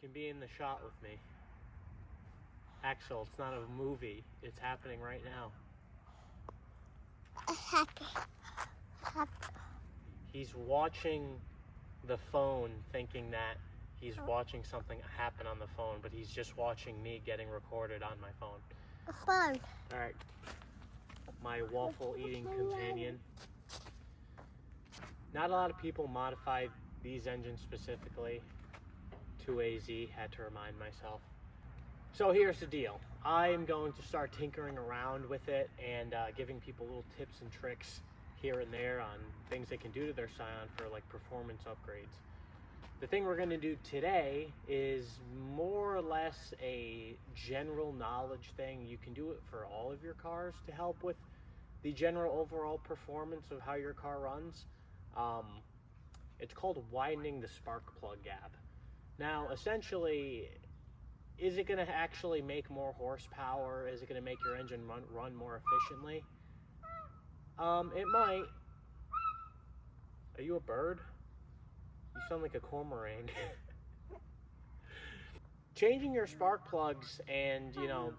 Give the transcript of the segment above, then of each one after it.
You can be in the shot with me. Axel, it's not a movie. It's happening right now. Happy. He's watching the phone thinking that he's watching something happen on the phone, but he's just watching me getting recorded on my phone. Fun. All right. My waffle eating companion. Not a lot of people modify these engines specifically. 2AZ, had to remind myself. So here's the deal. I'm going to start tinkering around with it and giving people little tips and tricks here and there on things they can do to their Scion for like performance upgrades. The thing we're going to do today is more or less a general knowledge thing. You can do it for all of your cars to help with the general overall performance of how your car runs. It's called widening the spark plug gap. Now, essentially, is it going to actually make more horsepower? Is it going to make your engine run more efficiently? It might. Are you a bird? You sound like a cormorant. Changing your spark plugs and,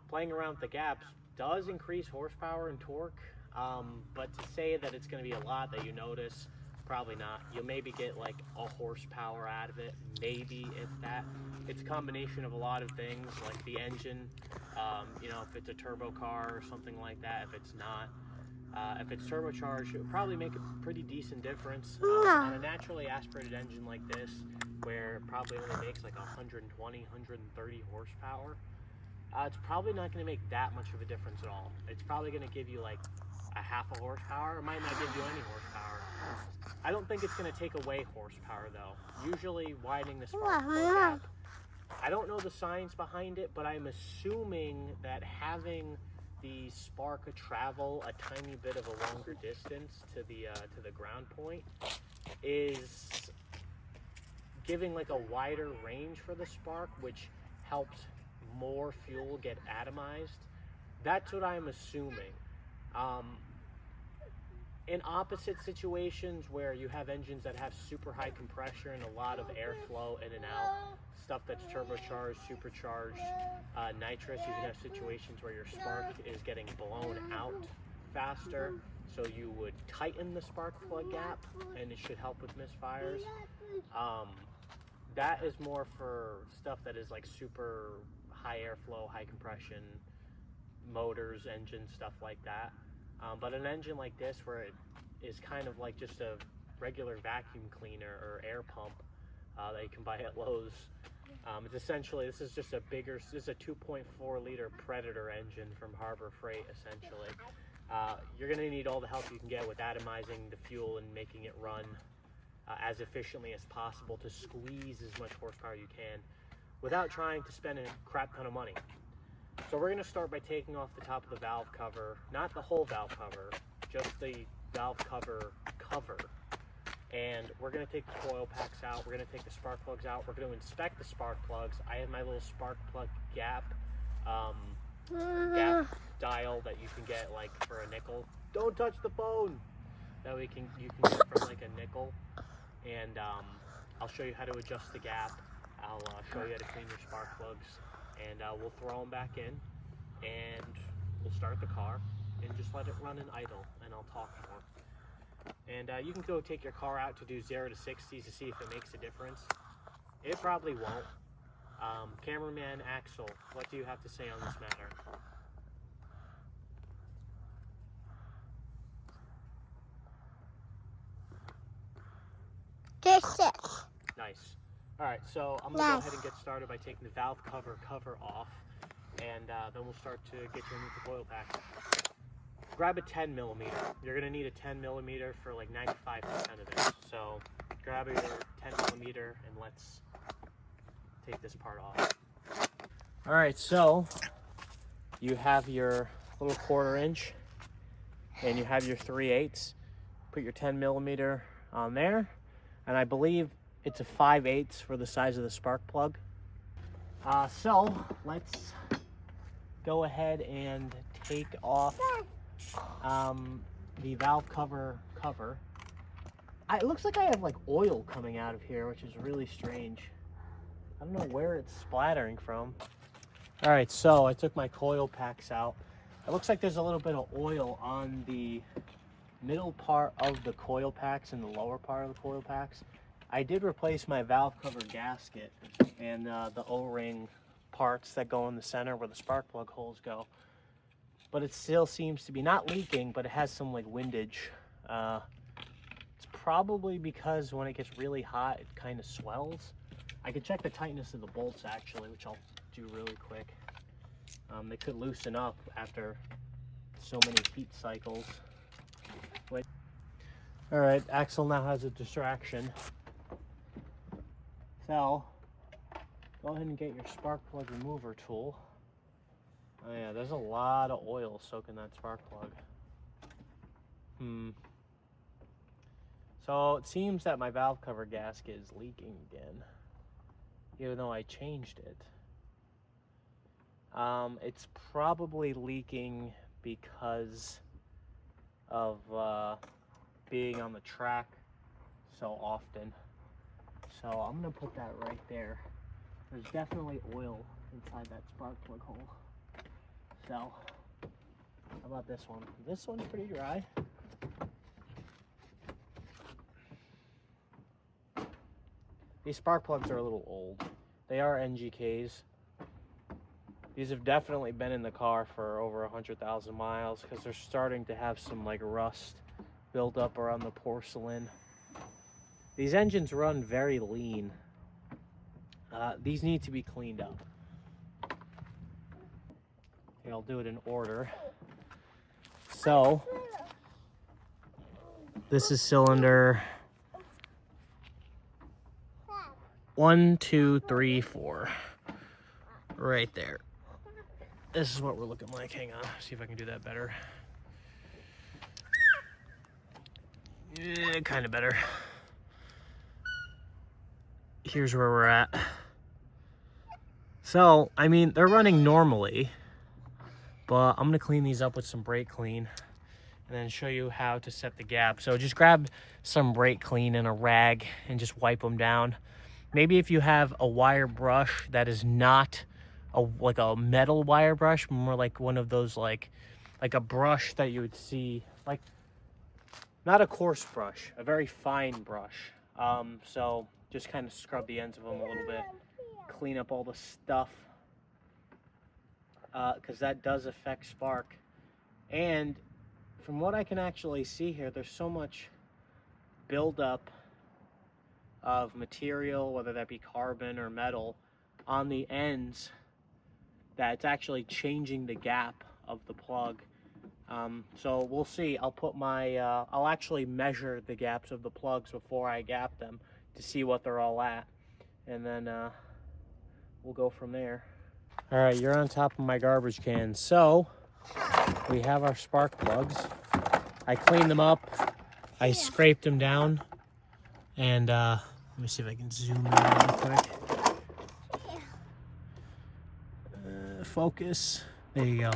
playing around with the gaps does increase horsepower and torque. But to say that it's going to be a lot that you notice, probably not. You'll maybe get like a horsepower out of it, maybe, if that. It's a combination of a lot of things, like the engine, if it's a turbo car or something like that. If it's not, if it's turbocharged, it would probably make a pretty decent difference. On a naturally aspirated engine like this, where it probably only makes like 120, 130 horsepower, it's probably not going to make that much of a difference at all. It's probably going to give you like a half a horsepower. It might not give you any horsepower. I don't think it's going to take away horsepower though. Usually widening the spark plug gap, I don't know the science behind it, but I'm assuming that having the spark travel a tiny bit of a longer distance to the ground point is giving like a wider range for the spark, which helps more fuel get atomized. That's what I'm assuming. In opposite situations where you have engines that have super high compression and a lot of airflow in and out, stuff that's turbocharged, supercharged, nitrous, you can have situations where your spark is getting blown out faster, so you would tighten the spark plug gap and it should help with misfires. That is more for stuff that is like super high airflow, high compression, motors, engines, stuff like that. But an engine like this, where it is kind of like just a regular vacuum cleaner or air pump that you can buy at Lowe's, it's essentially, this is just a 2.4 liter Predator engine from Harbor Freight, essentially. You're going to need all the help you can get with atomizing the fuel and making it run as efficiently as possible to squeeze as much horsepower you can without trying to spend a crap ton of money. So we're going to start by taking off the top of the valve cover, not the whole valve cover, just the valve cover, and we're going to take the coil packs out, we're going to take the spark plugs out, we're going to inspect the spark plugs. I have my little spark plug gap dial that you can get like for a nickel. Don't touch the phone! That way you can get for like a nickel, and I'll show you how to adjust the gap. I'll show you how to clean your spark plugs. And we'll throw them back in, and we'll start the car, and just let it run in idle, and I'll talk more. And you can go take your car out to do 0 to 60 to see if it makes a difference. It probably won't. Cameraman Axel, what do you have to say on this matter? Nice. Alright, so I'm going to go ahead and get started by taking the valve cover off, and then we'll start to get you into the coil pack. Grab a 10 millimeter. You're going to need a 10 millimeter for like 95% of this. So grab your 10 millimeter and let's take this part off. Alright, so you have your little 1/4 inch and you have your 3/8. Put your 10 millimeter on there, and I believe it's a 5/8 for the size of the spark plug. So let's go ahead and take off the valve cover. It looks like I have like oil coming out of here, which is really strange. I don't know where it's splattering from. All right, so I took my coil packs out. It looks like there's a little bit of oil on the middle part of the coil packs and the lower part of the coil packs. I did replace my valve cover gasket and the O-ring parts that go in the center where the spark plug holes go. But it still seems to be not leaking, but it has some like windage. It's probably because when it gets really hot, it kind of swells. I could check the tightness of the bolts actually, which I'll do really quick. They could loosen up after so many heat cycles. Wait. All right, Axel now has a distraction. So, go ahead and get your spark plug remover tool. Oh yeah, there's a lot of oil soaking that spark plug. So it seems that my valve cover gasket is leaking again, even though I changed it. It's probably leaking because of being on the track so often. So I'm gonna put that right there. There's definitely oil inside that spark plug hole. So, how about this one? This one's pretty dry. These spark plugs are a little old. They are NGKs. These have definitely been in the car for over 100,000 miles because they're starting to have some like rust build up around the porcelain. These engines run very lean. These need to be cleaned up. Okay, I'll do it in order. So, this is cylinder 1, 2, 3, 4. Right there. This is what we're looking like. Hang on, see if I can do that better. Yeah, kind of better. Here's where we're at. So, I mean, they're running normally, but I'm gonna clean these up with some brake clean and then show you how to set the gap. So just grab some brake clean and a rag and just wipe them down. Maybe if you have a wire brush that is not like a metal wire brush, more like one of those like a brush that you would see, like not a coarse brush, a very fine brush. So just kind of scrub the ends of them a little bit, clean up all the stuff, because that does affect spark. And from what I can actually see here, there's so much buildup of material, whether that be carbon or metal, on the ends that it's actually changing the gap of the plug. So we'll see. I'll put my, I'll actually measure the gaps of the plugs before I gap them to see what they're all at. And then we'll go from there. All right, you're on top of my garbage can. So we have our spark plugs. I cleaned them up. I scraped them down. And let me see if I can zoom in real quick. Focus. There you go.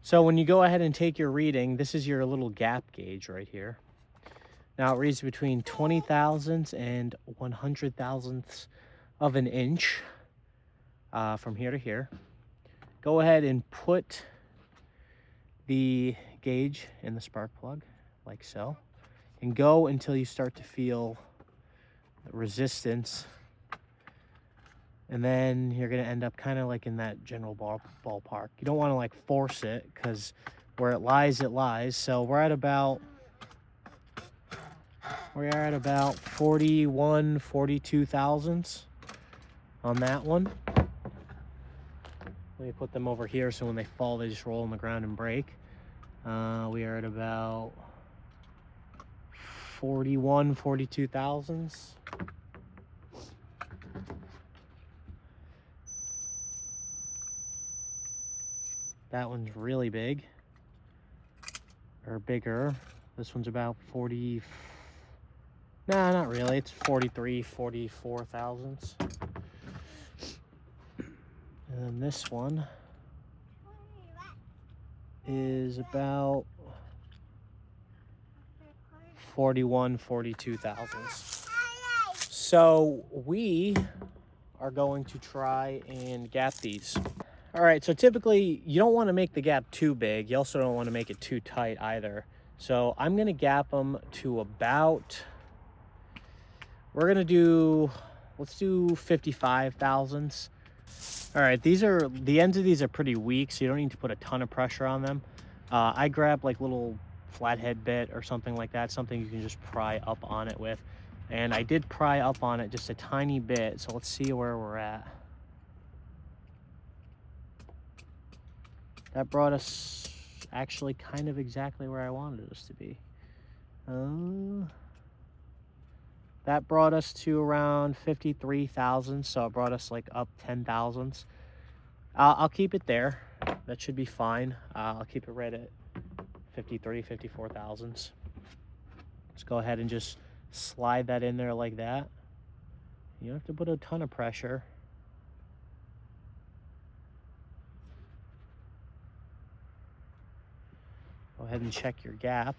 So when you go ahead and take your reading, this is your little gap gauge right here. Now it reads between 20 thousandths and 100 thousandths of an inch from here to here. Go ahead and put the gauge in the spark plug like so, and go until you start to feel resistance, and then you're going to end up kind of like in that general ballpark. You don't want to like force it, because where it lies, it lies. So we are at about 41, 42 thousandths on that one. Let me put them over here so when they fall, they just roll on the ground and break. We are at about 41, 42 thousandths. That one's really big, or bigger. This one's about 40, nah, not really. It's 43, 44 thousandths. And then this one is about 41, 42 thousandths. So we are going to try and gap these. All right, so typically you don't want to make the gap too big. You also don't want to make it too tight either. So I'm going to gap them to about, we're going to do, let's do 55 thousandths. All right, the ends of these are pretty weak, so you don't need to put a ton of pressure on them. I grab like little flathead bit or something like that, something you can just pry up on it with. And I did pry up on it just a tiny bit, so let's see where we're at. That brought us actually kind of exactly where I wanted us to be. That brought us to around 53 thousandths, so it brought us like up 10 thousandths. I'll keep it there. That should be fine. I'll keep it right at 53, 54 thousandths. Let's go ahead and just slide that in there like that. You don't have to put a ton of pressure. Go ahead and check your gap.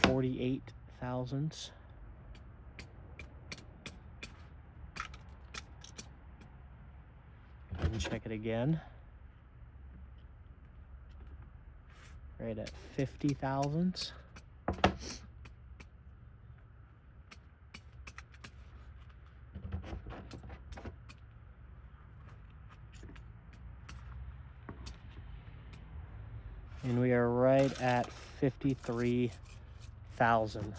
48 thousandths. Go ahead and check it again. Right at 50 thousandths. And we are right at 53,000.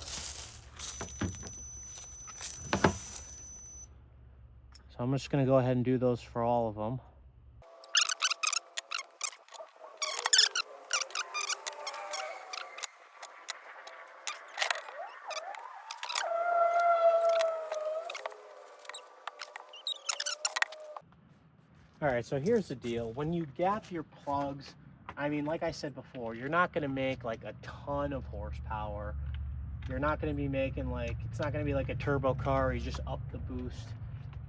So I'm just going to go ahead and do those for all of them. All right, so here's the deal. When you gap your plugs, I mean, like I said before, you're not going to make like a ton of horsepower. You're not going to be making like, it's not going to be like a turbo car where you just up the boost.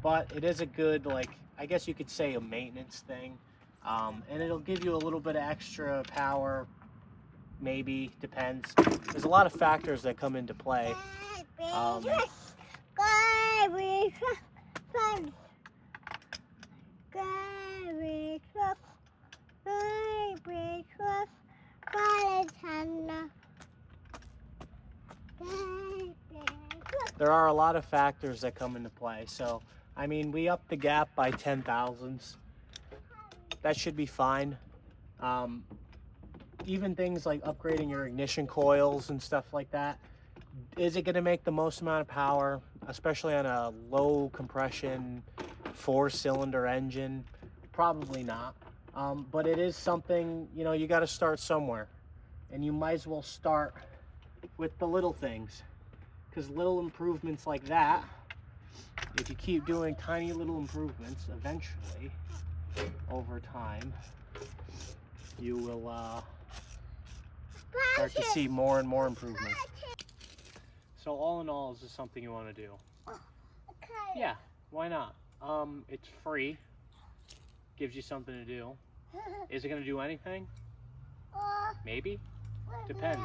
But it is a good, like, I guess you could say a maintenance thing. And it'll give you a little bit of extra power, maybe, depends. There's a lot of factors that come into play. There are a lot of factors that come into play. So, I mean, we upped the gap by 10 thousandths. That should be fine. Even things like upgrading your ignition coils and stuff like that. Is it going to make the most amount of power, especially on a low compression 4-cylinder engine? Probably not. But it is something, you know, you got to start somewhere. And you might as well start with the little things. Because little improvements like that, if you keep doing tiny little improvements, eventually, over time, you will start to see more and more improvements. So all in all, is this something you want to do? Yeah, why not? It's free. Gives you something to do. Is it going to do anything? Maybe. Depends.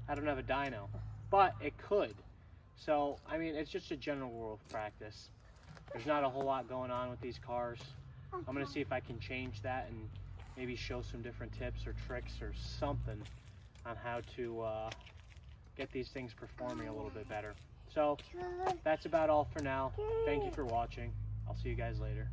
I don't have a dyno. But it could. So, I mean, it's just a general rule of practice. There's not a whole lot going on with these cars. I'm going to see if I can change that and maybe show some different tips or tricks or something on how to get these things performing a little bit better. So, that's about all for now. Thank you for watching. I'll see you guys later.